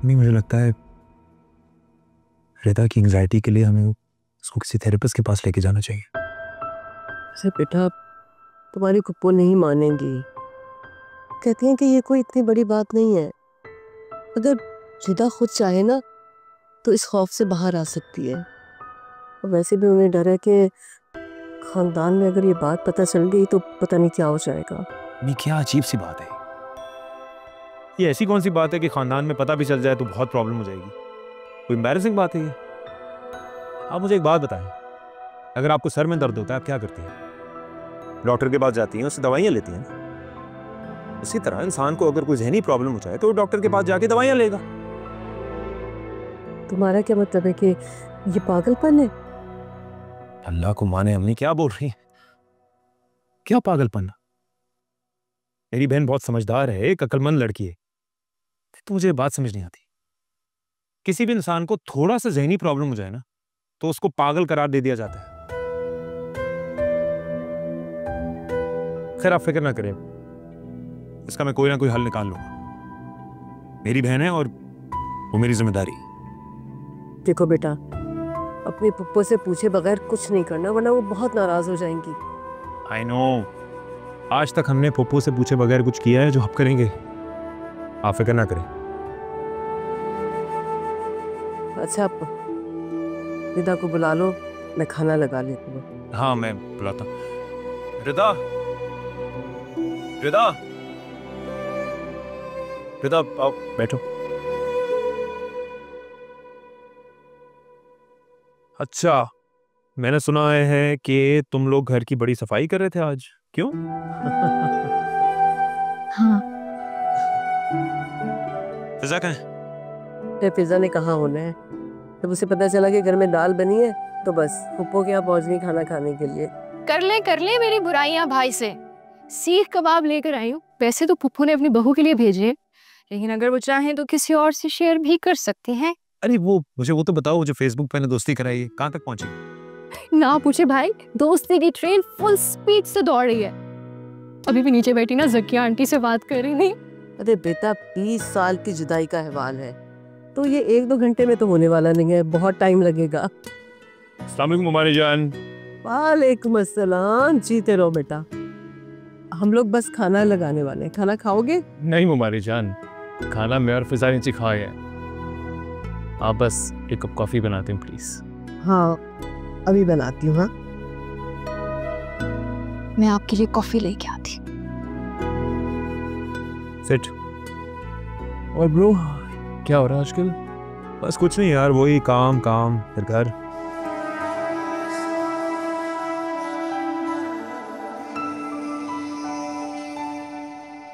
नहीं, मुझे लगता है रिदा की एंजाइटी के लिए हमें उसको किसी थेरेपिस्ट के पास लेके जाना चाहिए। अरे बेटा, तुम्हारी फुप्पो नहीं मानेंगी। कहती हैं कि ये कोई इतनी बड़ी बात नहीं है। अगर रिदा खुद चाहे ना तो इस खौफ से बाहर आ सकती है। और वैसे भी उन्हें डर है कि खानदान में अगर ये बात पता चल गई तो पता नहीं क्या हो जाएगा। नहीं, क्या अजीब सी बात है। ये ऐसी कौन सी बात है कि खानदान में पता भी चल जाए तो बहुत प्रॉब्लम हो जाएगी? कोई एम्बैरेसिंग बात है ये? आप मुझे एक बात बताएं, अगर आपको सर में दर्द होता है आप क्या करती हैं? डॉक्टर के पास जाती हैं, उससे दवाइयाँ लेती हैं ना? उसी तरह इंसान को अगर कोई जहनी प्रॉब्लम हो जाए तो वो डॉक्टर के पास जाके दवाइयाँ लेगा। तुम्हारा क्या मतलब है कि ये पागलपन है? अल्लाह को माने, अम्मी क्या बोल रही है? क्या पागलपन? मेरी बहन बहुत समझदार है, एक अक्लमंद लड़की है। तो मुझे बात समझ नहीं आती, किसी भी इंसान को थोड़ा सा जहनी प्रॉब्लम हो जाए ना तो उसको पागल करार दे दिया जाता है। खैर आप फिक्र ना करें, इसका मैं कोई ना कोई हल निकाल लूंगा। मेरी बहन है और वो मेरी जिम्मेदारी। देखो बेटा, अपनी पुप्पो से पूछे बगैर कुछ नहीं करना, वरना वो बहुत नाराज हो जाएंगी। आई नो, आज तक हमने पप्पू से पूछे बगैर कुछ किया है जो आप करेंगे? आप फिक्र ना करें। अच्छा, आप रिदा को बुला लो, मैं खाना लगा लेती हूँ। हाँ मैं बुलाता हूँ। रिदा, रिदा, रिदा आओ बैठो। अच्छा, मैंने सुना है कि तुम लोग घर की बड़ी सफाई कर रहे थे आज, क्यों? हाँ। फिजा कहाँ है? फिजा ने कहाँ होना है? जब उसे पता चला कि घर में दाल बनी है तो बस फुप्पो के यहाँ पहुंच गई खाना खाने के लिए। कर ले मेरी बुराइयां भाई से। सीख कबाब लेकर आई हूँ। वैसे तो फुप्पो ने अपनी बहू के लिए भेजे, लेकिन अगर वो चाहें तो किसी और से शेयर भी कर सकते हैं। अरे वो मुझे वो तो बताओ, जो फेसबुक पे ने दोस्ती कराई है, कहाँ तक पहुंची? ना पूछे भाई, दोस्ती की ट्रेन फुल स्पीड से दौड़ रही है। अभी भी नीचे बैठी ना जकिया आंटी से बात कर रही थी। अरे बेटा, 20 साल की जुदाई का अहवाल है, तो ये 1-2 घंटे में तो होने वाला नहीं है, बहुत टाइम लगेगा। अस्सलाम वालेकुम मुमानी जान। वालेकुम अस्सलाम। जीते रहो बेटा। हम लोग बस खाना लगाने वाले हैं, खाना खाओगे? नहीं मुमानी जान, खाना मैं और फिजा नीचे खाए हैं। आप बस एक कप कॉफी बनाते हैं प्लीज। हाँ, अभी बनाती हूँ। हाँ, मैं आपके लिए कॉफी लेके आती। सेट। और ब्रो, क्या हो रहा है आजकल? बस कुछ नहीं यार, वही काम काम फिर घर।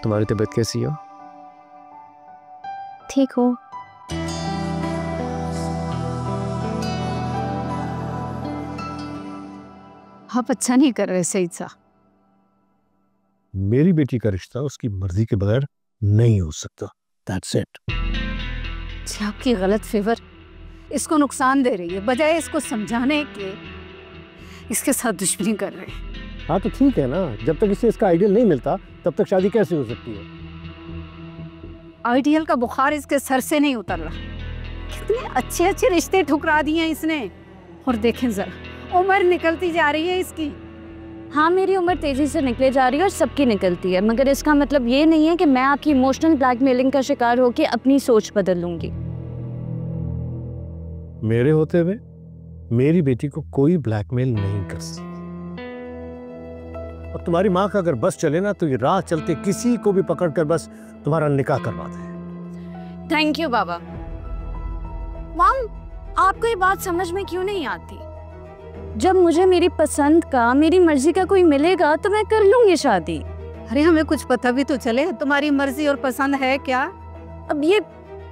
तुम्हारी तबीयत कैसी हो? ठीक हो? आप अच्छा नहीं कर रहे सईद साहब। मेरी बेटी का रिश्ता उसकी मर्जी के बगैर नहीं हो सकता। That's it. आपकी गलत फेवर इसको नुकसान दे रही है, बजाय इसको समझाने के इसके साथ दुश्मनी कर रहे हैं। हाँ तो ठीक है ना, जब तक इसे इसका आइडियल नहीं मिलता तब तक शादी कैसे हो सकती है? आइडियल का बुखार इसके सर से नहीं उतर रहा। कितने अच्छे अच्छे रिश्ते ठुकरा दिए हैं इसने। और देखें जरा, उम्र निकलती जा रही है इसकी। हाँ, मेरी उम्र तेजी से निकले जा रही है और सबकी निकलती है, मगर इसका मतलब ये नहीं है कि मैं आपकी इमोशनल ब्लैकमेलिंग का शिकार होकर अपनी सोच बदल लूंगी। मेरे होते हुए मेरी बेटी को कोई ब्लैकमेल नहीं कर सकती। और तुम्हारी माँ का अगर बस चले ना तो ये राह चलते किसी को भी पकड़कर बस तुम्हारा निकाह करवा दे। थैंक यू बाबा। मॉम, आपको ये बात समझ में क्यों नहीं आती? जब मुझे मेरी पसंद का, मेरी मर्जी का कोई मिलेगा तो मैं कर लूंगी शादी। अरे हमें कुछ पता भी तो चले तुम्हारी मर्जी और पसंद है क्या। अब ये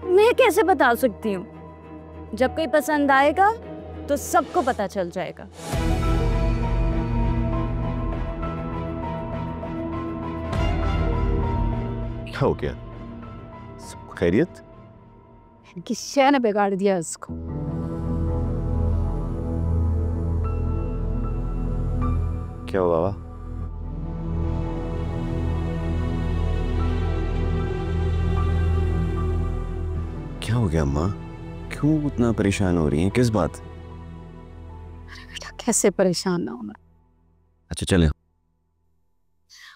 मैं कैसे बता सकती हूँ? जब कोई पसंद आएगा तो सबको पता चल जाएगा। क्या हो गया? सब खैरियत? कि शय ने बिगाड़ दिया इसको। क्या हुआ बाबा? क्या हो गया अम्मा? क्यों इतना परेशान हो रही हैं? किस बात? बेटा कैसे परेशान ना होना, अच्छा चले।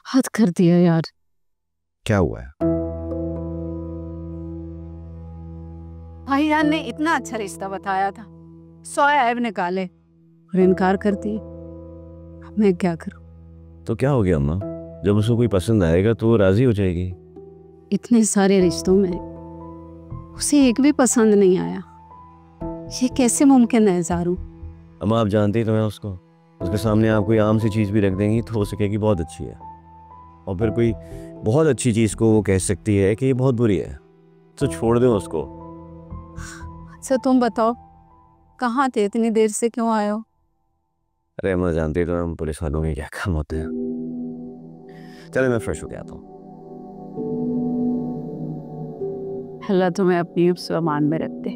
हद कर दिया यार। क्या हुआ है? भाईजान ने इतना अच्छा रिश्ता बताया था, 100 ऐब निकाले और इनकार कर दिए। अब मैं क्या करूं? तो क्या हो गया अम्मा? जब उसको कोई पसंद आएगा तो वो राजी हो जाएगी। इतने सारे रिश्तों में उसे एक भी पसंद नहीं आया, ये कैसे मुमकिन है ज़ारू? अम्मा आप जानती तो हैं उसको, उसके सामने आप कोई आम सी चीज़ भी रख देंगी तो हो सकेगी बहुत अच्छी है, और फिर कोई बहुत अच्छी चीज़ को वो कह सकती है कि ये बहुत बुरी है, तो छोड़ दें उसको। अच्छा तुम बताओ, कहाँ थे इतनी देर से, क्यों आए हो? अरे अम्मा जानती तो हम पुलिस वालों के क्या काम होते हैं। चले मैं फ्रेश हो के आता हूँ। अल्लाह तुम्हें अपनी उस अमान में रखते।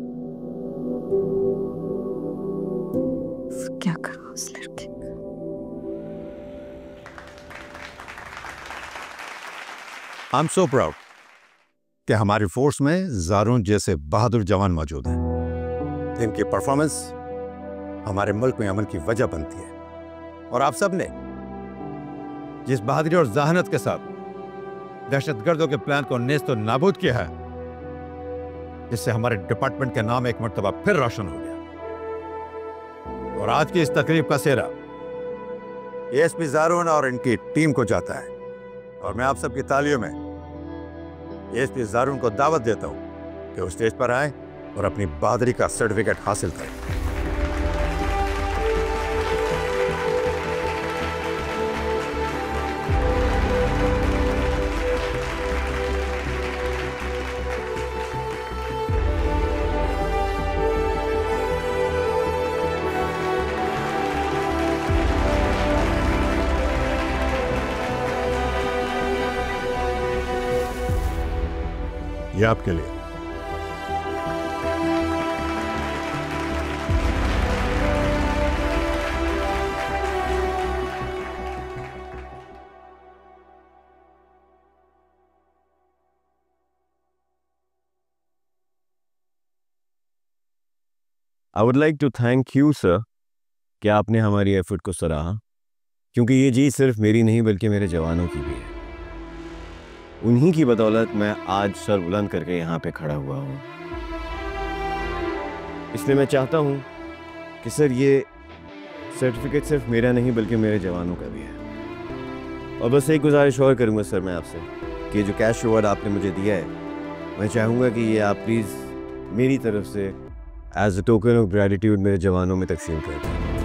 क्या करूं उस लड़के का? आई एम सो प्राउड कि हमारी फोर्स में ज़ारून जैसे बहादुर जवान मौजूद हैं। इनकी परफॉर्मेंस हमारे मुल्क में अमन की वजह बनती है, और आप सब ने जिस बहादुरी और जहानत के साथ दहशतगर्दों के प्लान को नेस्त और नाबूद किया है, जिससे हमारे डिपार्टमेंट का नाम एक मर्तबा फिर रोशन हो गया। और आज की इस तकरीब का सेहरा एएसपी ज़ारून और इनकी टीम को जाता है, और मैं आप सबकी तालियों में एएसपी ज़ारून को दावत देता हूं कि वो स्टेज पर आए और अपनी बहादुरी का सर्टिफिकेट हासिल करें। ये आपके लिए। I would like to thank you sir कि आपने हमारी एफर्ट को सराहा, क्योंकि ये जीत सिर्फ मेरी नहीं बल्कि मेरे जवानों की भी है। उन्हीं की बदौलत मैं आज सर बुलंद करके यहाँ पे खड़ा हुआ हूँ। इसलिए मैं चाहता हूँ कि सर ये सर्टिफिकेट सिर्फ मेरा नहीं बल्कि मेरे जवानों का भी है। और बस एक गुजारिश और करूँगा सर मैं आपसे कि जो कैश रिवॉर्ड आपने मुझे दिया है, मैं चाहूँगा कि ये आप प्लीज़ मेरी तरफ से as a token of gratitude मेरे जवानों में तकसीम कर दें।